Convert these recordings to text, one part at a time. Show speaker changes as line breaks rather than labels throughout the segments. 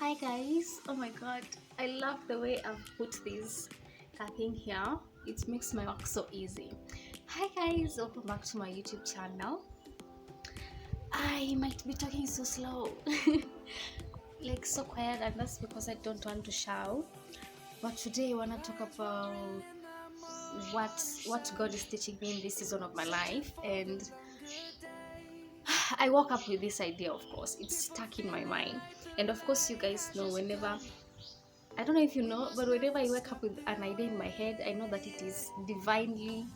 Hi guys, oh my god, I love the way I've put this thing here. It makes my work so easy. Hi guys, welcome back to my YouTube channel. I might be talking so slow like so quiet, and that's because I don't want to shout. But today I want to talk about what God is teaching me in this season of my life. And I woke up with this idea. Of course, it's stuck in my mind, and of course you guys know, whenever, I don't know if you know, but whenever I wake up with an idea in my head, I know that it is divinely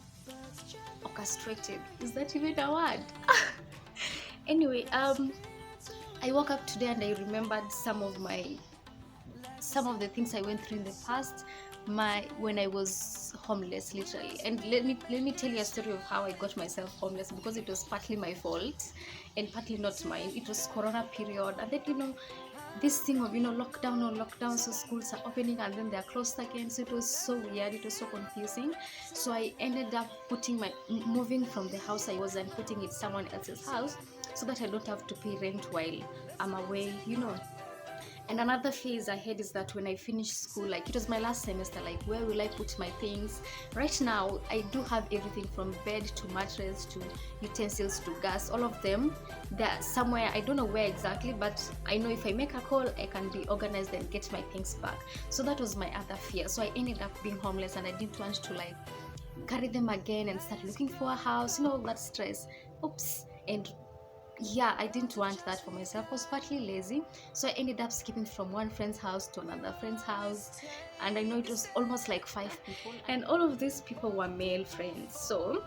orchestrated. Is that even a word? Anyway, I woke up today and I remembered some of the things I went through in the past, when I was homeless, literally. And let me tell you a story of how I got myself homeless, because it was partly my fault and partly not mine. It was Corona period, and then this thing of lockdown or lockdown, so schools are opening and then they're closed again, so it was so weird, it was so confusing. So I ended up moving from the house I was and putting it someone else's house, so that I don't have to pay rent while I'm away. And another phase I had is that when I finished school, like it was my last semester, like where will I put my things? Right now, I do have everything from bed to mattress to utensils to gas, all of them. They're somewhere, I don't know where exactly, but I know if I make a call, I can be organized and get my things back. So that was my other fear. So I ended up being homeless, and I didn't want to like carry them again and start looking for a house, all that stress. Oops. And yeah, I didn't want that for myself. I was partly lazy, so I ended up skipping from one friend's house to another friend's house, and I know it was almost like 5 people, and all of these people were male friends. So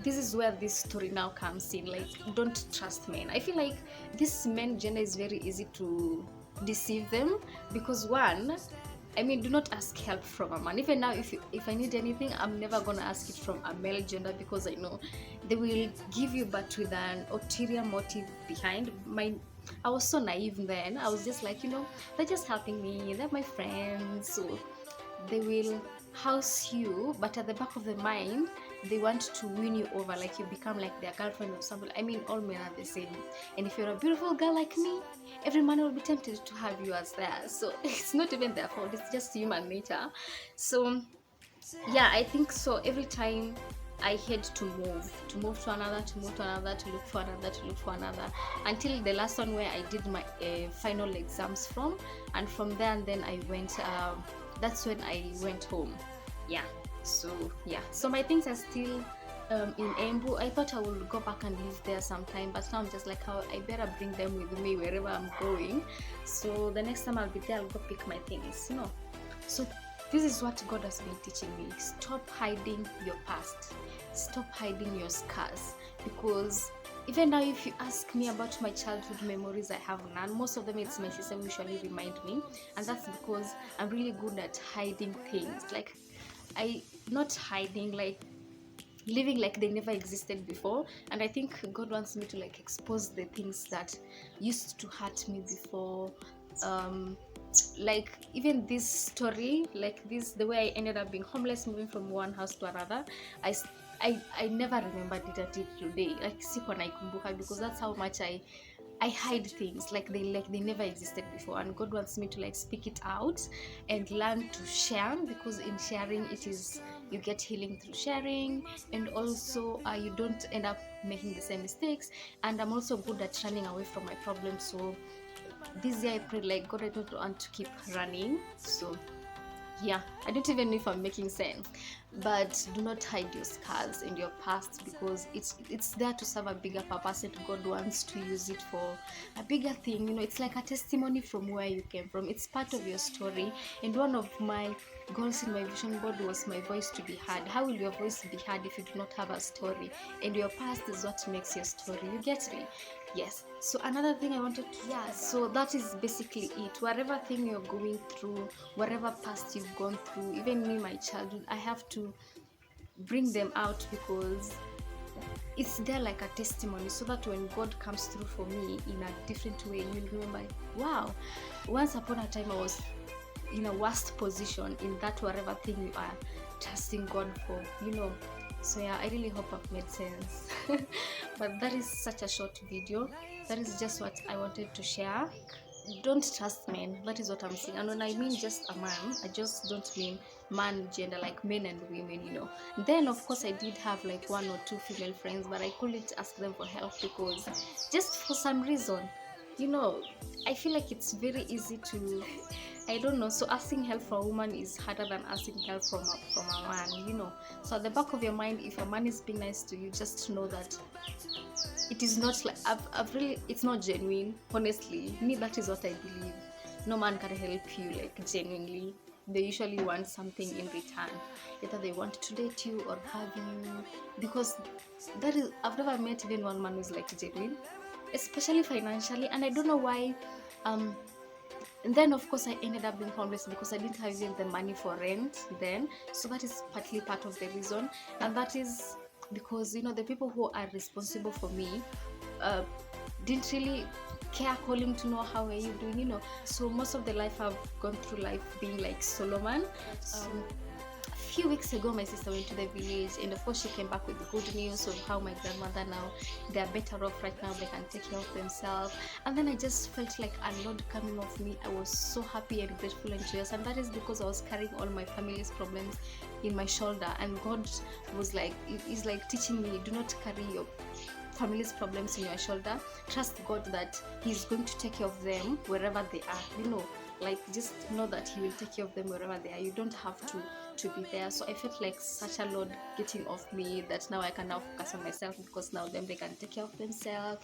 this is where this story now comes in. Like, don't trust men. I feel like this men gender is very easy to deceive them, because one, I mean, do not ask help from a man. Even now, if I need anything, I'm never gonna ask it from a male gender, because I know they will give you, but with an ulterior motive behind. I was so naive then. I was just like, they're just helping me. They're my friends, so they will house you, but at the back of the mind, they want to win you over, like you become like their girlfriend or something. I mean, all men are the same, and if you're a beautiful girl like me, every man will be tempted to have you as theirs. So it's not even their fault, it's just human nature. So yeah, I think so. Every time I had to move to another, to move to another, to look for another, to look for another, until the last one where I did my final exams from, and from there and then I went. That's when I went home. Yeah. So my things are still in Embu. I thought I would go back and live there sometime, but now I'm just like, how I better bring them with me wherever I'm going. So the next time I'll be there, I'll go pick my things. So this is what God has been teaching me. Stop hiding your past. Stop hiding your scars. Because even now, if you ask me about my childhood memories, I have none. Most of them, it's my sister who usually remind me. And that's because I'm really good at hiding things. Like, not hiding, like living like they never existed before. And I think God wants me to like expose the things that used to hurt me before. Like even this story, like this, the way I ended up being homeless, moving from one house to another, I never remembered it until today. Like siku naikumbuka, because that's how much I hide things like they never existed before. And God wants me to like speak it out and learn to share, because in sharing, you get healing through sharing, and also you don't end up making the same mistakes. And I'm also good at running away from my problems. So this year I prayed like, God, I don't want to keep running. So yeah, I don't even know if I'm making sense, but do not hide your scars and your past, because it's there to serve a bigger purpose, and God wants to use it for a bigger thing. It's like a testimony from where you came from. It's part of your story. And one of my goals in my vision board was my voice to be heard. How will your voice be heard if you do not have a story? And your past is what makes your story. You get me? Yes. So another thing I wanted to, so that is basically it. Whatever thing you're going through, whatever past you've gone through, even me, my childhood, I have to bring them out, because it's there like a testimony, so that when God comes through for me in a different way, you'll remember, wow, once upon a time I was in a worst position in that whatever thing you are trusting God for. So yeah, I really hope I've made sense. But that is such a short video. That is just what I wanted to share. don't trust men. That is what I'm saying. And when I mean just a man, I just don't mean man gender, like men and women, you know. Then of course I did have like one or two female friends, but I couldn't ask them for help because just for some reason, you know, I feel like it's very easy to, I don't know. So asking help from a woman is harder than asking help from a man, you know. So at the back of your mind, if a man is being nice to you, just know that it is not like I've really, it's not genuine. Honestly, me, that is what I believe. No man can help you like genuinely. They usually want something in return. Either they want to date you or have you, because that is, I've never met even one man who's like genuine, especially financially. And I don't know why. And then of course I ended up being homeless because I didn't have even the money for rent then. So that is partly part of the reason, and that is because, you know, the people who are responsible for me uh, didn't really care calling to know how are you doing, you know. So most of the life I've gone through life being like Solomon. A few weeks ago my sister went to the village, and of course she came back with good news of how my grandmother, now they're better off right now, they can take care of themselves. And then I just felt like a load coming off me. I was so happy and grateful and joyous, and that is because I was carrying all my family's problems in my shoulder, and God was like, he's like teaching me, do not carry your family's problems in your shoulder. Trust God that he's going to take care of them wherever they are, you know. Like, just know that he will take care of them wherever they are. You don't have to be there. So I felt like such a load getting off me, that now I can now focus on myself, because now them, they can take care of themselves.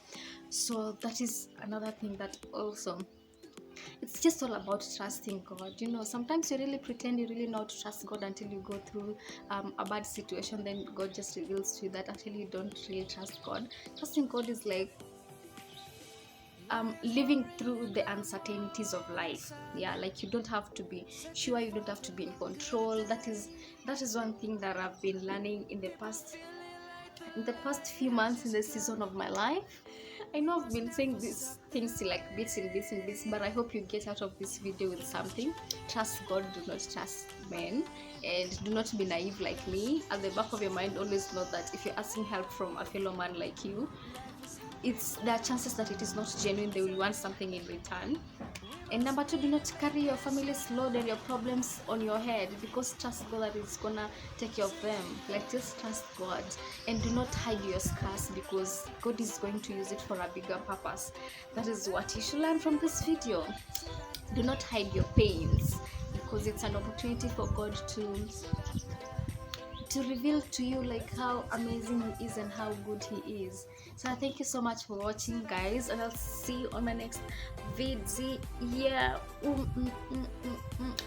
So that is another thing that also, it's just all about trusting God, you know. Sometimes you really pretend you really know how to trust God until you go through a bad situation, then God just reveals to you that actually you don't really trust God. Trusting God is like living through the uncertainties of life. Yeah, like you don't have to be sure, you don't have to be in control. That is one thing that I've been learning in the past few months, in the season of my life. I know I've been saying these things like bits and bits and bits, but I hope you get out of this video with something. Trust God, do not trust men, and do not be naive like me. At the back of your mind, always know that if you're asking help from a fellow man like you, there are chances that it is not genuine. They will want something in return. And number two, do not carry your family's load and your problems on your head, because trust God that is gonna take care of them. Like, just trust God, and do not hide your scars, because God is going to use it for a bigger purpose. That is what you should learn from this video. Do not hide your pains, because it's an opportunity for God to reveal to you like how amazing he is and how good he is. So thank you so much for watching, guys, and I'll see you on my next video. Yeah,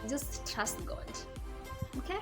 just trust God, okay?